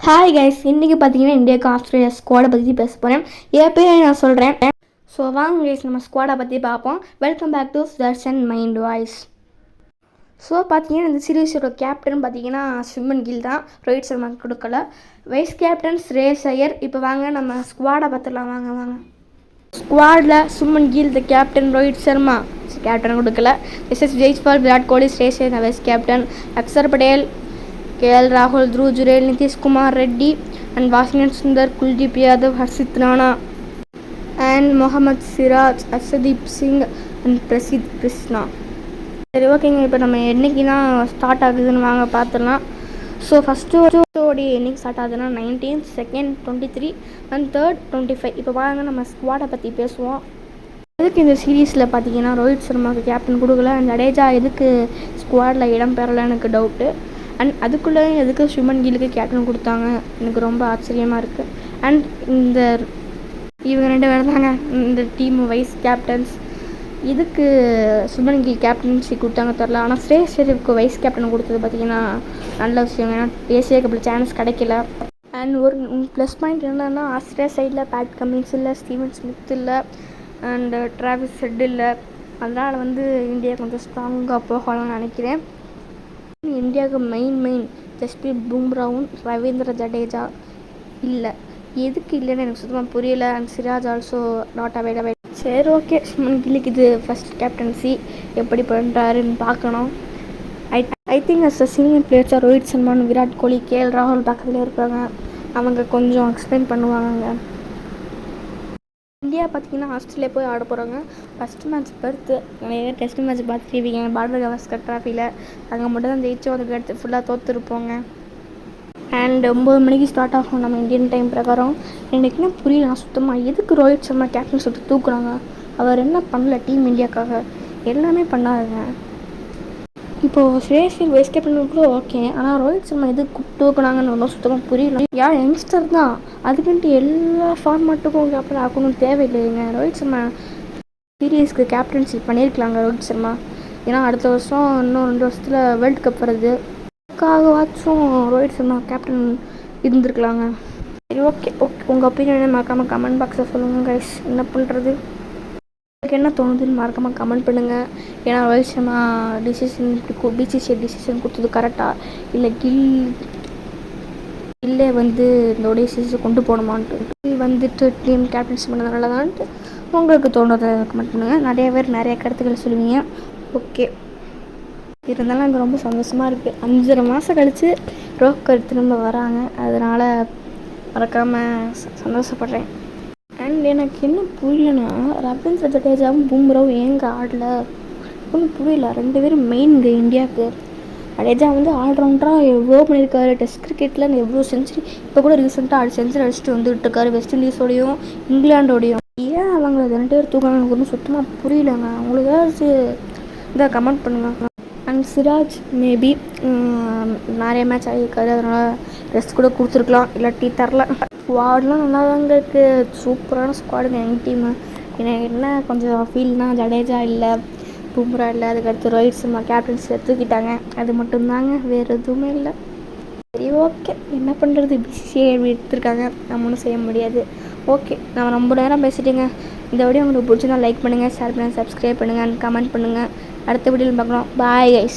Hi guys, இன்றைக்கி பார்த்தீங்கன்னா இந்தியாவுக்கு ஆஸ்திரேலியா ஸ்குவாடை பற்றி பேச போகிறேன். என் பேர் நான் சொல்கிறேன். ஸோ வாங்க கைஸ், நம்ம ஸ்குவாடை பற்றி பார்ப்போம். Welcome back to Darshan mind voice. So பார்த்தீங்கன்னா இந்த சீரீஸோட கேப்டன் பார்த்தீங்கன்னா சுமன் கில் தான். ரோஹித் சர்மா கொடுக்கல. Vice captain Shreyas Iyer. இப்போ வாங்க நம்ம ஸ்குவாடை பார்த்துலாம். வாங்க ஸ்குவாடில் Shubman Gill the captain, Rohit Sharma captain கொடுக்கல. எஸ்எஸ் Jaiswal, Virat Kohli, Shreyas Iyer vice captain, Axar Patel, KL Rahul, Dhruv Jurel, Nitish Kumar Reddy, and Washington Sundar, Kuldeep Yadav, Harshit Rana, and Mohammad Siraj, Arshdeep Singh, and Prasidh Krishna. சரி ஓகேங்க, இப்போ நம்ம என்றைக்கு தான் ஸ்டார்ட் ஆகுதுன்னு வாங்க பார்த்துடலாம். ஸோ ஃபஸ்ட்டு என்னைக்கு ஸ்டார்ட் ஆகுதுன்னா 19th, 2nd 23 and 3rd 25. இப்போ வாங்க நம்ம ஸ்குவாடை பற்றி பேசுவோம். எதுக்கு இந்த சீரீஸில் பார்த்தீங்கன்னா ரோஹித் சர்மாவுக்கு கேப்டன் கொடுக்கல, அந்த ஜடேஜா எதுக்கு ஸ்குவாடில் இடம் பெறலை எனக்கு டவுட்டு. அண்ட் அதுக்குள்ளே எதுக்கு சுமன் கில்லுக்கு கேப்டன் கொடுத்தாங்க எனக்கு ரொம்ப ஆச்சரியமாக இருக்குது. அண்ட் இவங்க 2 பேர் தாங்க இந்த டீம் வைஸ் கேப்டன்ஸ். இதுக்கு சுமன் கில் கேப்டன்சி கொடுத்தாங்க தெரில. ஆனால் ஸ்ரேயஸ் ஐயருக்கு வைஸ் கேப்டன் கொடுத்தது பார்த்திங்கன்னா நல்ல விஷயம். ஏன்னா ஏசியா கப்பில் சான்ஸ் கிடைக்கல. அண்ட் ஒரு ப்ளஸ் பாயிண்ட் என்னென்னா ஆஸ்திரேலியா சைடில் பேட் கமின்ஸ் இல்லை, ஸ்டீவன் ஸ்மித் இல்லை, அண்டு டிராவிஸ் ஹெட் இல்லை. அதனால் இந்தியா கொஞ்சம் ஸ்ட்ராங்காக போகலாம்னு நினைக்கிறேன். இந்தியாவுக்கு மெயின் ஜஸ்பிரீத் பும்ராவும் ரவீந்திர ஜடேஜா இல்லை. எதுக்கு இல்லைன்னு எனக்கு சுத்தமாக புரியலை. And Siraj also not available. சரி ஓகே, சுமன் கில்லுக்கு இது ஃபஸ்ட் கேப்டன்சி எப்படி பண்ணுறாருன்னு பார்க்கணும். ஐ திங்க் அஸ் சீனியர் பிளேயர்ஸாக ரோஹித் சர்மா, விராட் கோலி, KL ராகுல் பக்கத்தில் இருக்காங்க. அவங்க கொஞ்சம் எக்ஸ்பிளைன் பண்ணுவாங்க. இந்தியா பார்த்திங்கன்னா ஆஸ்திரேலியா போய் ஆட போகிறாங்க. ஃபஸ்ட்டு மேட்ச் பர்த்து நிறைய டெஸ்ட் மேட்ச் பார்த்துருவீங்க. பார்டர் கவாஸ்கர் ட்ராஃபியில் அங்கே மட்டும் தான் ஜெயிச்சோம். அதுக்கு அடுத்து ஃபுல்லாக தோற்றுருப்போங்க. அண்ட் 9 மணிக்கு ஸ்டார்ட் ஆகும் நம்ம இந்தியன் டைம் பிரகாரம். எனக்குன்னா புரியல சுத்தமாக எதுக்கு ரோஹித் சர்மா கேப்டன் சொல்லிட்டு தூக்குறாங்க. அவர் என்ன பண்ணல டீம் இந்தியாவுக்காக? எல்லாமே பண்ணாருங்க. இப்போது ஸ்ரேயஸ் ஐயர் வைஸ் கேப்டன் கூட ஓகே, ஆனால் ரோஹித் சர்மா எதுக்கு தூக்குனாங்கன்னு ஒன்றும் சுத்தமாக புரியல. யங்ஸ்டர் தான், அதுக்குன்ட்டு எல்லா ஃபார்மேட்டுக்கும் கேப்டன் ஆக்கணும் தேவையில்லைங்க. ரோஹித் சர்மா சீரீஸ்க்கு கேப்டன்சி பண்ணியிருக்கலாங்க ரோஹித் சர்மா. ஏன்னா அடுத்த வருஷம் இன்னும் 2 வருஷத்தில் வேர்ல்டு கப் வருது. அதுக்காகவாச்சும் ரோஹித் சர்மா கேப்டன் இருந்திருக்கலாங்க. சரி ஓகே உங்கள் ஒப்பீனியனை மறக்காமல் கமெண்ட் பாக்ஸில் சொல்லுங்கள் கைஸ். என்ன பண்ணுறது, எனக்கு என்ன தோணுதுன்னு மறக்காமல் கமெண்ட் பண்ணுங்கள். ஏன்னா Rohit Sharma decision BCCI decision கொடுத்தது கரெக்டாக இல்லை, இல்லை இந்த டிசிஷன் கொண்டு போகணுமான்ட்டு டீம் கேப்டன்சி பண்ணது நல்லதான்ட்டு உங்களுக்கு தோணுறதை கமெண்ட் பண்ணுங்கள். நிறைய பேர் நிறைய கருத்துக்கள் சொல்லுவீங்க. ஓகே, இருந்தாலும் எனக்கு ரொம்ப சந்தோஷமாக இருக்குது. 5.5 மாதம் கழித்து ரோஹித் திரும்ப வராங்க. அதனால் மறக்காமல் சந்தோஷப்படுறேன். அண்ட் எனக்கு என்ன புரியலன்னா ரவீந்திர ஜடேஜாவும் பும்ராவும் ஏங்க ஆடல ஒன்றும் புரியல. 2 பேரும் மெயின்ங்க இந்தியாவுக்கு. ஜடேஜா ஆல்ரவுண்டராக எவ்வளோ பண்ணியிருக்காரு. டெஸ்ட் கிரிக்கெட்டில் எவ்வளோ செஞ்சுரி, இப்போ கூட ரீசெண்டாக செஞ்சுரி அடிச்சுட்டு வந்துட்டு இருக்காரு. வெஸ்ட் இண்டீஸோடையும் இங்கிலாண்டோடையும். ஏன் அவங்க 2 பேர் தூக்காங்க எனக்கு ஒன்றும் சுத்தமாக புரியலங்க. அவங்களுக்கு ஏதாச்சும் இதை கமெண்ட் பண்ணுங்க. அண்ட் சிராஜ் மேபி நிறைய மேட்ச் ஆகியிருக்காரு, அதனால் ரெஸ்ட் கூட கொடுத்துருக்கலாம், இல்லாட்டி தரல. ஸ்குவாட்லாம் நல்லா தாங்க இருக்குது. சூப்பரான ஸ்குவாடுங்க எங்கள் டீமு. எனக்கு என்ன கொஞ்சம் ஃபீல்னால் ஜடேஜா இல்லை, பும்ரா இல்லை, அதுக்கடுத்து ரோஹித் சர்மா கேப்டன்ஸில் தூக்கிட்டாங்க. அது மட்டும்தாங்க, வேறு எதுவுமே இல்லை. சரி ஓகே, என்ன பண்ணுறது, BCCI எடுத்துருக்காங்க, நம்ம ஒன்றும் செய்ய முடியாது. ஓகே, நான் ரொம்ப நேரம் பேசிட்டேங்க. இந்த வீடியோ உங்களுக்கு பிடிச்சிருந்தா லைக் பண்ணுங்கள், ஷேர் பண்ணுங்கள், சப்ஸ்கிரைப் பண்ணுங்கள், கமெண்ட் பண்ணுங்கள். அடுத்த வீடியோவில் பார்க்கலாம். Bye guys.